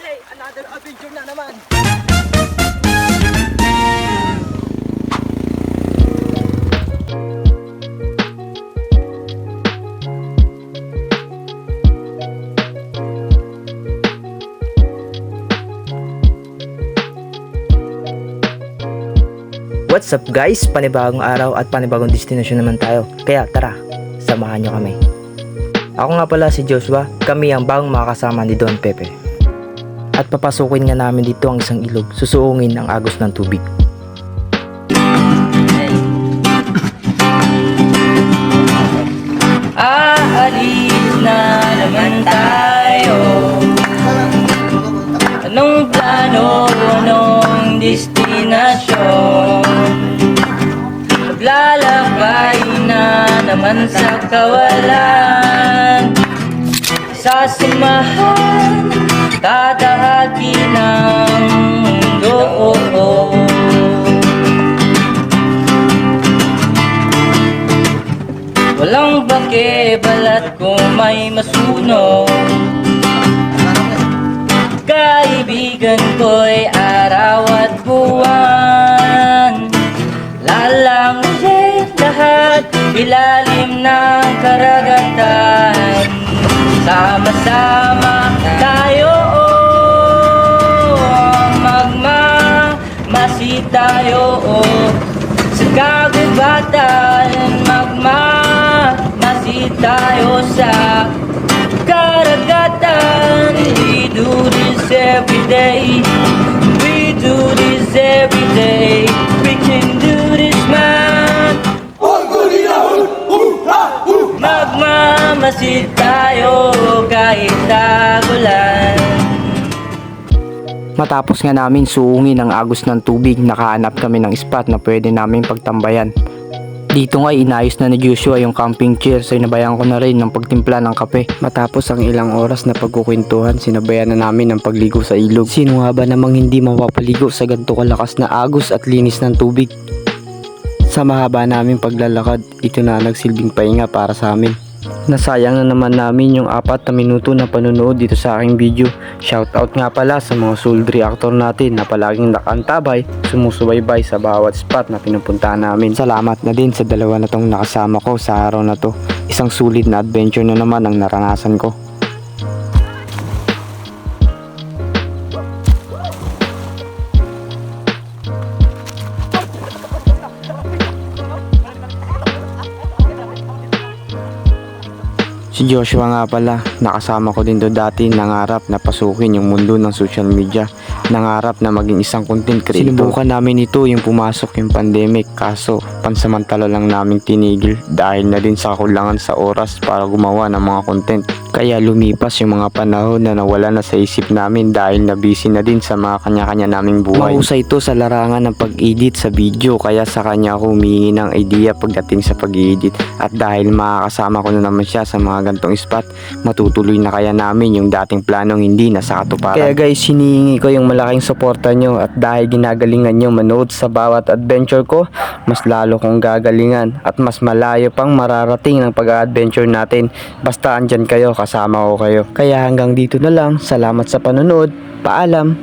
day, another adventure na naman. What's up guys? Panibagong araw at panibagong destination naman tayo. Kaya tara, samahan nyo kami. Ako nga pala si Joshua, kami ang bagong makakasama ni Don Pepe. At papasukin nga namin dito ang isang ilog, susuungin ang agos ng tubig. Aalis na naman tayo. Anong plano, anong destinasyon? Maglalakbay na naman sa kawalan. Sasamahan, tatahaki ng mundo. Walang bake, balat ko may masunog. Kaibigan ko'y araw at buwan. Lalangoy lahat, ilalim ng karagatan. Sama-sama tayo, magmamasid tayo. Sa kagubatan, magmamasid tayo sa karagatan. We do this every day. We do this every day. We can do this, man. Magmamasid tayo kahit tagulan. Matapos nga namin suungin ang agos ng tubig, nakahanap kami ng spot na pwede naming pagtambayan. Dito nga inayos na ni Joshua yung camping chair, so inabayan ko na rin ng pagtimpla ng kape. Matapos ang ilang oras na pagkukwentuhan, sinabayan na namin ang pagligo sa ilog. Sino nga ba namang hindi mapapaligo sa ganito kalakas na agos at linis ng tubig? Sa mahaba naming paglalakad, ito na nagsilbing pahinga para sa amin. Nasayang na naman namin yung 4 na minuto na panonood dito sa aking video. Shoutout nga pala sa mga soul reactor natin na palaging nakantabay, sumusubaybay sa bawat spot na pinupuntahan namin. Salamat na din sa dalawa na tong nakasama ko sa araw na to. Isang sulit na adventure na naman ang naranasan ko. Si Joshua nga pala, nakasama ko din do dati, nangarap na pasukin yung mundo ng social media. Nangarap na maging isang content creator. Sinubukan namin ito yung pumasok yung pandemic, kaso pansamantala lang namin tinigil dahil na din sa kulangan sa oras para gumawa ng mga content. Kaya lumipas yung mga panahon na nawala na sa isip namin dahil na busy na din sa mga kanya-kanya naming buhay. Mahusay ito sa larangan ng pag-edit sa video, kaya sa kanya ako humingi ng idea pagdating sa pag-edit. At dahil makakasama ko na naman siya sa mga gantong spot, matutuloy na kaya namin yung dating planong hindi na sa katuparan. Kaya guys, hinihingi ko yung malaking suporta nyo, at dahil ginagalingan nyo manood sa bawat adventure ko, mas lalo kong gagalingan at mas malayo pang mararating ng pag-adventure natin. Basta andyan kayo, kasama ko kayo. Kaya hanggang dito na lang. Salamat sa panonood. Paalam.